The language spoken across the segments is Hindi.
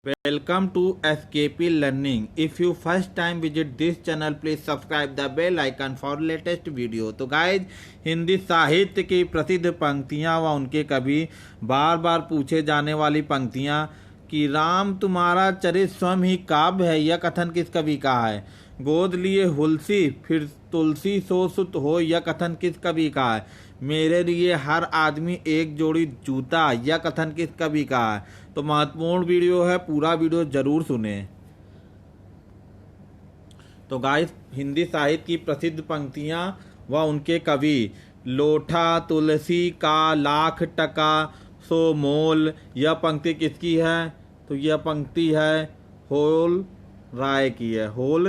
Welcome to SKP Learning. If you first time visit this channel, please subscribe the bell icon for latest video. तो गाइज हिंदी साहित्य की प्रसिद्ध पंक्तियाँ व उनके कवि बार बार पूछे जाने वाली पंक्तियाँ कि राम तुम्हारा चरित स्वयं ही काव्य है, यह कथन किस कवि का है। गोद लिए हुलसी फिर तुलसी सो सुत हो, यह कथन किस कवि का है। मेरे लिए हर आदमी एक जोड़ी जूता, यह कथन किस कवि का है। तो महत्वपूर्ण वीडियो है, पूरा वीडियो जरूर सुने। तो गाइस हिंदी साहित्य की प्रसिद्ध पंक्तियां व उनके कवि। लोठा तुलसी का लाख टका सो मोल, यह पंक्ति किसकी है। तो यह पंक्ति है होल राय की है। होल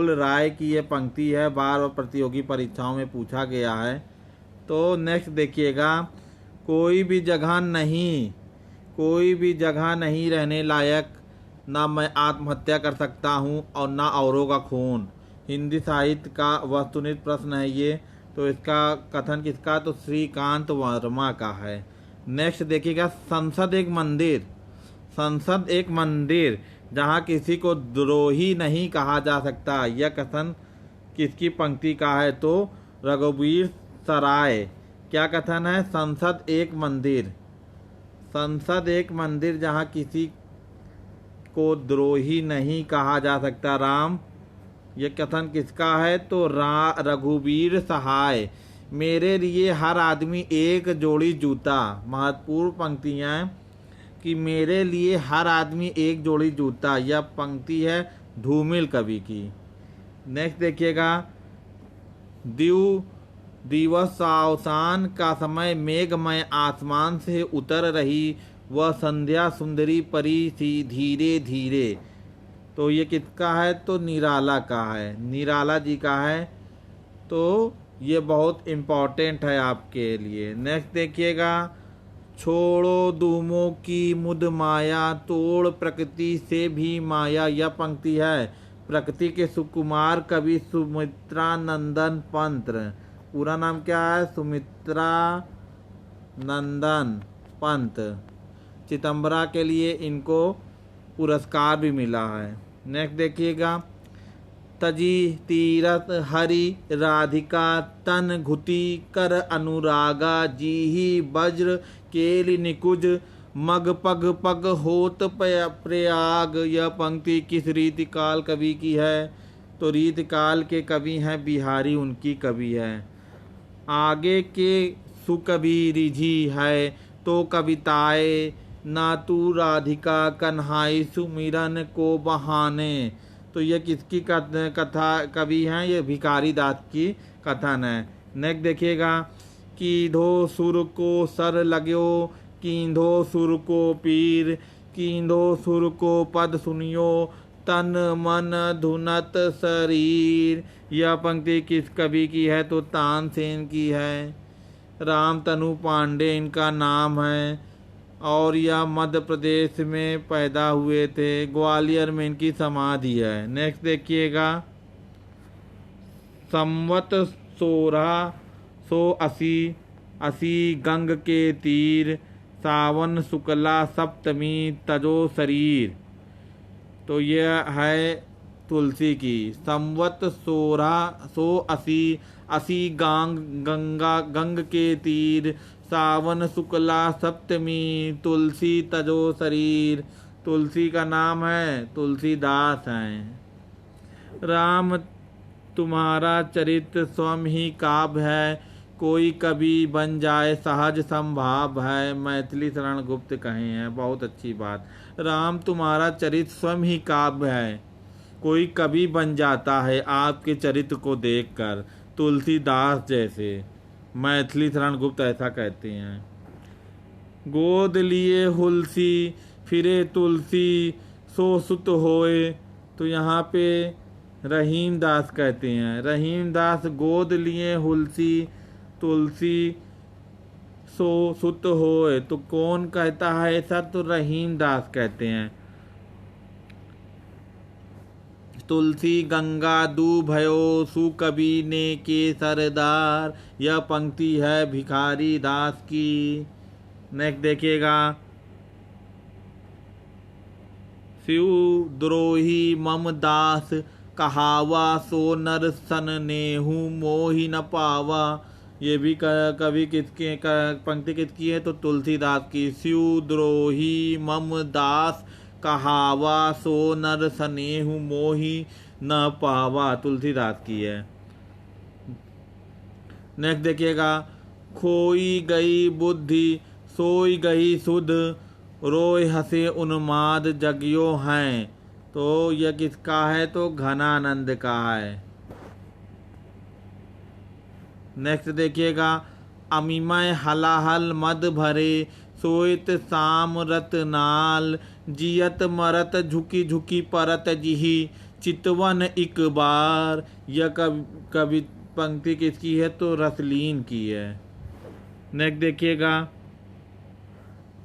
राय की यह पंक्ति है, बार बार प्रतियोगी परीक्षाओं में पूछा गया है। तो नेक्स्ट देखिएगा, कोई भी जगह नहीं रहने लायक, ना मैं आत्महत्या कर सकता हूँ और ना औरों का खून। हिंदी साहित्य का वस्तुनिष्ठ प्रश्न है ये। तो इसका कथन किसका, तो श्रीकांत वर्मा का है। नेक्स्ट देखिएगा, संसद एक मंदिर जहाँ किसी को द्रोही नहीं कहा जा सकता, यह कथन किसकी पंक्ति का है। तो रघुवीर सराय। क्या कथन है, संसद एक मंदिर जहाँ किसी को द्रोही नहीं कहा जा सकता, राम। यह कथन किसका है, तो रघुवीर सहाय। मेरे लिए हर आदमी एक जोड़ी जूता। महत्वपूर्ण पंक्तियाँ कि मेरे लिए हर आदमी एक जोड़ी जूता, यह पंक्ति है धूमिल कवि की। नेक्स्ट देखिएगा, दिवस अवसान का समय मेघमय आसमान से उतर रही, वह संध्या सुंदरी परी थी धीरे धीरे। तो ये किसका है, तो निराला का है, निराला जी का है। तो ये बहुत इम्पोर्टेंट है आपके लिए। नेक्स्ट देखिएगा, छोड़ो दूमों की मुद माया, तोड़ प्रकृति से भी माया, यह पंक्ति है प्रकृति के सुकुमार कवि सुमित्रा नंदन पंत। पूरा नाम क्या है, सुमित्रा नंदन पंत। चिदंबरा के लिए इनको पुरस्कार भी मिला है। नेक्स्ट देखिएगा, तजी तीरथ हरि राधिका, तन घुति कर अनुरागा, जी ही वज्र केलि निकुज, मग पग पग होत प्रयाग। यह पंक्ति किस रीतिकाल कवि की है। तो रीतिकाल के कवि हैं बिहारी, उनकी कवि है। आगे के सुकवि रिझी है तो कविताए, ना तू राधिका कन्हाई सुमिरन को बहाने। तो यह किसकी कथा कवि हैं, ये भिखारी दास की कथन है। नेक्स्ट देखिएगा, कीधो सुर को सर लगो, कीधो सुर को पीर, कीधो सुर को पद सुनियो, तन मन धुनत शरीर। यह पंक्ति किस कवि की है, तो तानसेन की है। राम तनु पांडे इनका नाम है और यह मध्य प्रदेश में पैदा हुए थे, ग्वालियर में इनकी समाधि है। नेक्स्ट देखिएगा, संवत 1680 गंग के तीर, सावन शुक्ला सप्तमी तजो शरीर। तो यह है तुलसी की। संवत 1680 गंग के तीर, सावन शुक्ला सप्तमी तुलसी तजो शरीर। तुलसी का नाम है तुलसीदास हैं। राम तुम्हारा चरित्र स्वयं ही काव्य है, कोई कवि बन जाए सहज संभाव है। मैथिली शरण गुप्त कहे हैं, बहुत अच्छी बात। राम तुम्हारा चरित्र स्वयं ही काव्य है, कोई कवि बन जाता है आपके चरित्र को देखकर, तुलसीदास जैसे। मैथिली शरण गुप्त ऐसा कहते हैं। गोद लिए हुलसी फिरे तुलसी सो सुत होए। तो यहाँ पे रहीम दास कहते हैं, रहीम दास गोद लिए हुलसी तुलसी सो सुत होए। तो कौन कहता है ऐसा, तो रहीम दास कहते हैं। तुलसी गंगा दू भयो, सुकवि ने के सरदार। यह पंक्ति है भिखारी दास की। नेक्स्ट देखिएगा, शिव द्रोही मम दास, कहावा सो नर सन नेहू मोहि न पावा। ये भी कवि किसके पंक्ति किसकी है? तो तुलसीदास की। शिव द्रोही मम दास, कहावा सो नर सनेहु मोहि न पावा, तुलसीदास की है। नेक्स्ट देखिएगा, खोई गई बुद्धि सोई गई सुध, रोय हसे उन्माद जगियो हैं। तो यह किसका है? तो घनानंद का है। नेक्स्ट देखिएगा, अमीमय हलाहल मद भरे, सोइत साम रतनाल, जियत मरत झुकी झुकी परत जिही, चितवन एक बार। यह कवि पंक्ति किसकी है? तो रसलीन की है। नेक्स्ट देखिएगा,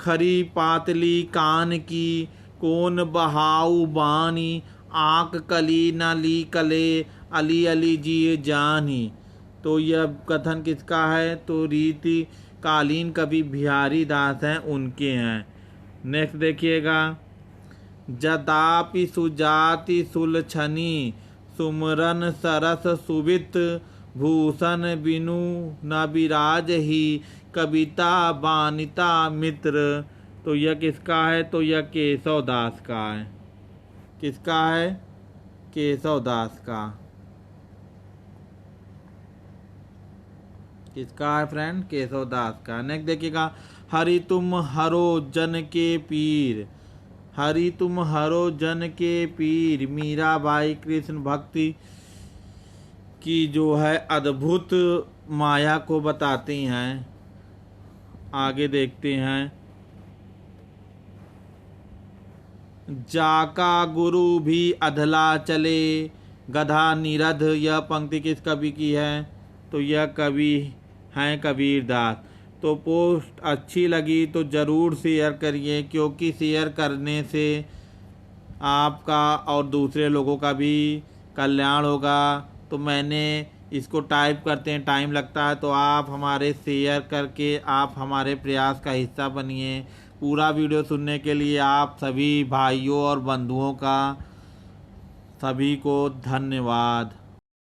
खरी पातली कान की, कौन बहाऊ बानी, आँख कली न ली कले, अली अली जिए जानी। तो यह कथन किसका है? तो रीति कालीन कवि बिहारी दास हैं, उनके हैं। नेक्स्ट देखिएगा, जदापि सुजाति सुलछनी, सुमरन सरस सुवित, भूषण बिनु न विराज ही, कविता बानिता मित्र। तो यह किसका है? तो यह केशव दास का है। किसका है? केशव दास का। किसका है फ्रेंड? केशव दास का। नेक्स्ट देखिएगा, हरि तुम हरो जन के पीर, हरि तुम हरो जन के पीर। मीराबाई कृष्ण भक्ति की जो है अद्भुत माया को बताती हैं। आगे देखते हैं, जाका गुरु भी अधला चले, गधा निरध। यह पंक्ति किस कवि की है? तो यह कवि हैं कबीर दास। तो पोस्ट अच्छी लगी तो ज़रूर शेयर करिए, क्योंकि शेयर करने से आपका और दूसरे लोगों का भी कल्याण होगा। तो मैंने इसको टाइप करते हैं टाइम लगता है, तो आप हमारे शेयर करके आप हमारे प्रयास का हिस्सा बनिए। पूरा वीडियो सुनने के लिए आप सभी भाइयों और बंधुओं का सभी को धन्यवाद।